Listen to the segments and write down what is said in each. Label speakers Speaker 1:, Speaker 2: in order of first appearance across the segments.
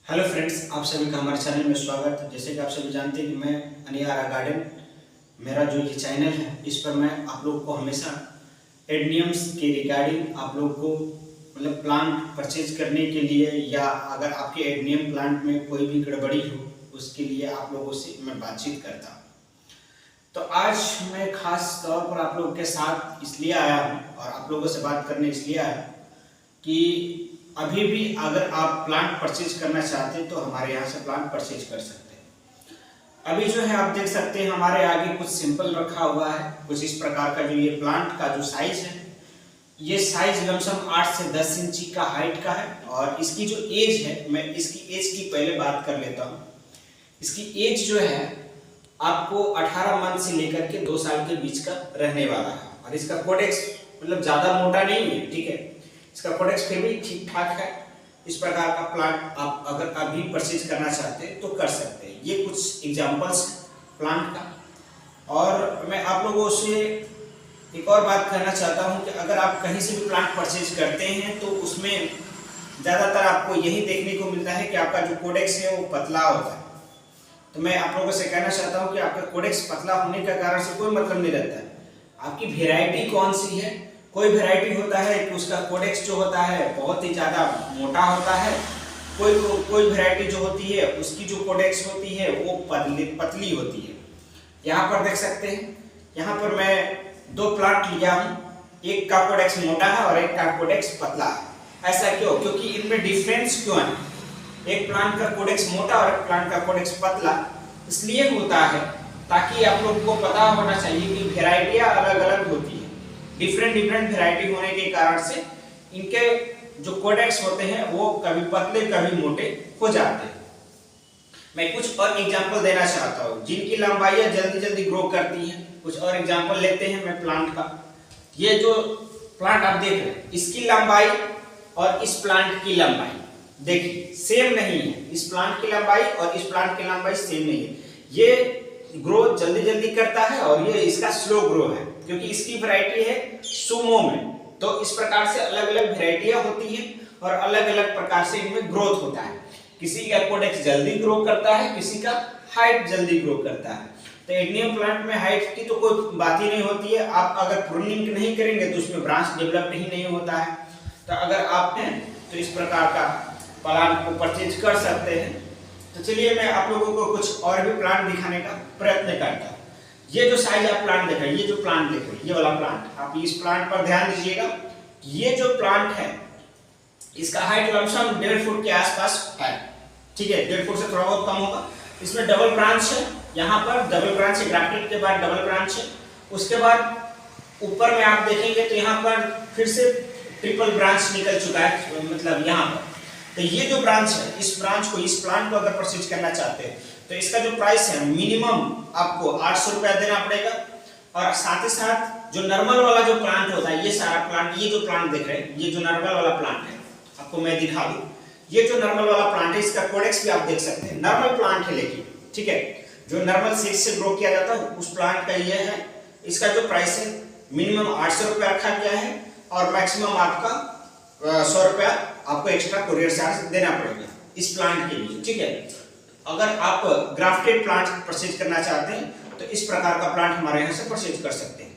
Speaker 1: Hello friends, आप सभी का हमारे चैनल में स्वागत। जैसे कि आप सभी जानते हैं कि मैं अनियारा गार्डन, मेरा जो ये चैनल है, इस पर मैं आप लोगों को हमेशा एडनियम्स के रिगार्डिंग आप लोगों को मतलब प्लांट परचेज करने के लिए, या अगर आपके एडनियम प्लांट में कोई भी गड़बड़ी हो उसके लिए आप लोगों से मैं बातचीत करता हूँ। तो आज मैं खास तौर पर आप लोगों के साथ इसलिए आया हूँ और आप लोगों से बात करने इसलिए आया कि अभी भी अगर आप प्लांट परचेज करना चाहते हैं तो हमारे यहाँ से प्लांट परचेज कर सकते हैं। अभी जो है आप देख सकते हैं हमारे आगे कुछ सिंपल रखा हुआ है, कुछ इस प्रकार का। जो ये प्लांट का जो साइज है, ये साइज लमसम 8 से 10 इंची का हाइट का है। और इसकी जो एज है, मैं इसकी एज की पहले बात कर लेता हूँ। इसकी एज जो है आपको 18 मंथ से लेकर के 2 साल के बीच का रहने वाला है। और इसका कोडेक्स मतलब ज्यादा मोटा नहीं है, ठीक है। इसका कोडेक्स फिर भी ठीक ठाक है। इस प्रकार का प्लांट आप अगर अभी परचेज करना चाहते हैं तो कर सकते हैं। ये कुछ एग्जांपल्स प्लांट का। और मैं आप लोगों से एक और बात कहना चाहता हूं कि अगर आप कहीं से भी प्लांट परचेज करते हैं तो उसमें ज़्यादातर आपको यही देखने को मिलता है कि आपका जो कोडेक्स है वो पतला होता है। तो मैं आप लोगों से कहना चाहता हूं कि आपका कोडेक्स पतला होने के कारण से कोई मतलब नहीं रहता है। आपकी वेराइटी कौन सी है। कोई वेराइटी होता है कि उसका कोडेक्स जो होता है बहुत ही ज़्यादा मोटा होता है। कोई वेराइटी जो होती है उसकी जो कोडेक्स होती है वो पतली होती है। यहाँ पर देख सकते हैं, यहाँ पर मैं 2 प्लांट लिया हूँ। एक का कोडेक्स मोटा है और एक का कोडेक्स पतला है। ऐसा क्यों? क्योंकि इनमें डिफरेंस क्यों है? एक प्लांट का कोडेक्स मोटा और एक प्लांट का कोडेक्स पतला इसलिए होता है ताकि आप लोग को पता होना चाहिए कि वेराइटियाँ अलग अलग होती है। डिफरेंट वेराइटी होने के कारण से इनके जो कोडेक्स होते हैं वो कभी पतले कभी मोटे हो जाते हैं। मैं कुछ और एग्जांपल देना चाहता हूँ जिनकी लंबाइयाँ जल्दी ग्रो करती हैं। कुछ और एग्जांपल लेते हैं मैं प्लांट का। ये जो प्लांट आप देख रहे हैं, इसकी लंबाई और इस प्लांट की लंबाई देखिए सेम नहीं है। इस प्लांट की लंबाई और इस प्लांट की लंबाई सेम नहीं है। ये ग्रोथ जल्दी करता है और ये इसका स्लो ग्रो है, क्योंकि इसकी वैरायटी है सुमो में। तो इस प्रकार से अलग अलग वैरायटियां होती हैं और अलग अलग प्रकार से इनमें ग्रोथ होता है। किसी का कोडेक्स जल्दी ग्रो करता है, किसी का हाइट जल्दी ग्रो करता है। तो एडनियम प्लांट में हाइट की तो कोई बात ही नहीं होती है। आप अगर प्रूनिंग नहीं करेंगे तो उसमें ब्रांच डेवलप ही नहीं होता है। तो अगर आप हैं तो इस प्रकार का प्लांट को परचेज कर सकते हैं। तो चलिए मैं आप लोगों को कुछ और भी प्लांट दिखाने का प्रयत्न करता हूँ। ये जो साइज आप प्लांट देख रहे हैं, ये जो प्लांट देख रहे हैं, ये वाला प्लांट, आप इस प्लांट पर ध्यान दीजिएगा। ये जो प्लांट है इसका हाइट लमसम 1.5 फुट के आसपास है, ठीक है। 1.5 फुट से थोड़ा बहुत कम होगा। इसमें डबल ब्रांच है, यहाँ पर डबल ब्रांच है, ग्राफ्टेड के बाद डबल ब्रांच है। उसके बाद ऊपर में आप देखेंगे तो यहाँ पर फिर से ट्रिपल ब्रांच निकल चुका है, मतलब यहाँ पर। तो ये जो ब्रांच है, इस ब्रांच को, इस प्लांट को अगर परचेज करना चाहते हैं तो इसका जो प्राइस है मिनिमम आपको 800 रुपया देना पड़ेगा। और साथ ही साथ जो नॉर्मल वाला जो प्लांट होता है, ये सारा प्लांट, ये जो प्लांट देख रहे हैं, ये जो नॉर्मल वाला प्लांट है, आपको मैं दिखा दूं। ये जो नॉर्मल वाला प्लांट है इसका कोडेक्स भी आप देख सकते हैं। नॉर्मल प्लांट है लेकिन, ठीक है, जो नॉर्मल सीड से ग्रो किया जाता है उस प्लांट का ये है। इसका जो प्राइस है मिनिमम 800 रुपया रखा गया है और मैक्सिमम आपका 100 रुपया आपको एक्स्ट्रा कुरियर चार्ज देना पड़ेगा इस प्लांट के लिए, ठीक है। अगर आप ग्राफ्टेड प्लांट परचेज करना चाहते हैं तो इस प्रकार का प्लांट हमारे यहाँ से परचेज कर सकते हैं।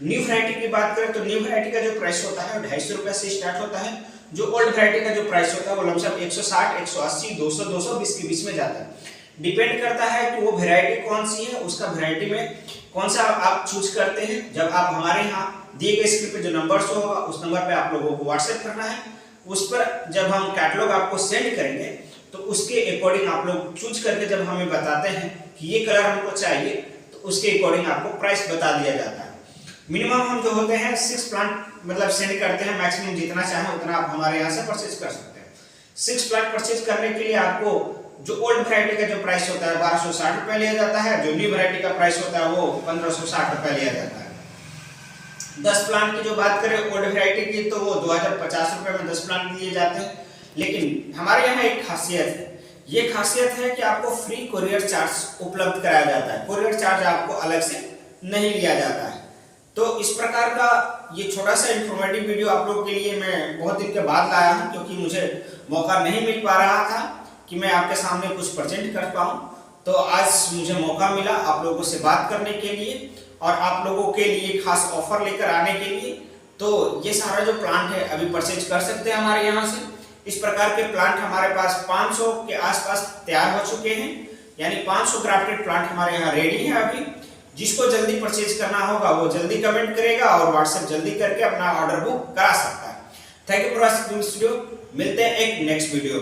Speaker 1: न्यू वैरायटी की बात करें तो न्यू वैरायटी का जो प्राइस होता है वो 250 रुपये से स्टार्ट होता है। जो ओल्ड वैरायटी का जो प्राइस होता है वो लमसम 160, 180, 200, 220 के बीच में जाता है। डिपेंड करता है कि वो वैरायटी कौन सी है, उसका वैरायटी में कौन सा आप चूज करते हैं। जब आप हमारे यहाँ दिए गए स्क्रीन पे जो नंबर शो होगा उस नंबर पे आप लोगों को व्हाट्सएप करना है। उस पर जब हम कैटलॉग आपको सेंड करेंगे तो उसके अकॉर्डिंग आप लोग चूज करके जब हमें बताते हैं कि ये कलर हमको चाहिए तो उसके अकॉर्डिंग आपको प्राइस बता दिया जाता है। मिनिमम हम जो होते हैं 6 प्लांट मतलब सेंड करते हैं। मैक्सिमम जितना चाहें उतना आप हमारे यहाँ से परचेज कर सकते हैं। 6 प्लांट परचेज करने के लिए आपको जो ओल्ड वैरायटी का जो प्राइस होता है 1260 रुपये लिया जाता है। जो न्यू वैरायटी का प्राइस होता है वो 1560 रुपये लिया जाता है। 10 प्लांट की जो बात करें ओल्ड वैरायटी की तो वो 2050 रुपये में 10 प्लांट दिए जाते हैं। लेकिन हमारे यहाँ एक खासियत है, ये खासियत है कि आपको फ्री कुरियर चार्ज उपलब्ध कराया जाता है। कुरियर चार्ज आपको अलग से नहीं लिया जाता है। तो इस प्रकार का ये छोटा सा इंफॉर्मेटिव वीडियो आप लोगों के लिए मैं बहुत दिन के बाद लाया हूँ, क्योंकि मुझे मौका नहीं मिल पा रहा था कि मैं आपके सामने कुछ प्रेजेंट कर पाऊँ। तो आज मुझे मौका मिला आप लोगों से बात करने के लिए और आप लोगों के लिए खास ऑफर लेकर आने के लिए। तो ये सारा जो प्लांट है अभी परचेज कर सकते हैं हमारे यहाँ से। इस प्रकार के प्लांट हमारे पास 500 के आसपास तैयार हो चुके हैं, यानी 500 ग्राफ्टेड प्लांट हमारे यहाँ रेडी है अभी। जिसको जल्दी परचेज करना होगा वो जल्दी कमेंट करेगा और व्हाट्सएप जल्दी करके अपना ऑर्डर बुक करा सकता है। Thank you for watching this video. मिलते हैं एक नेक्स्ट वीडियो।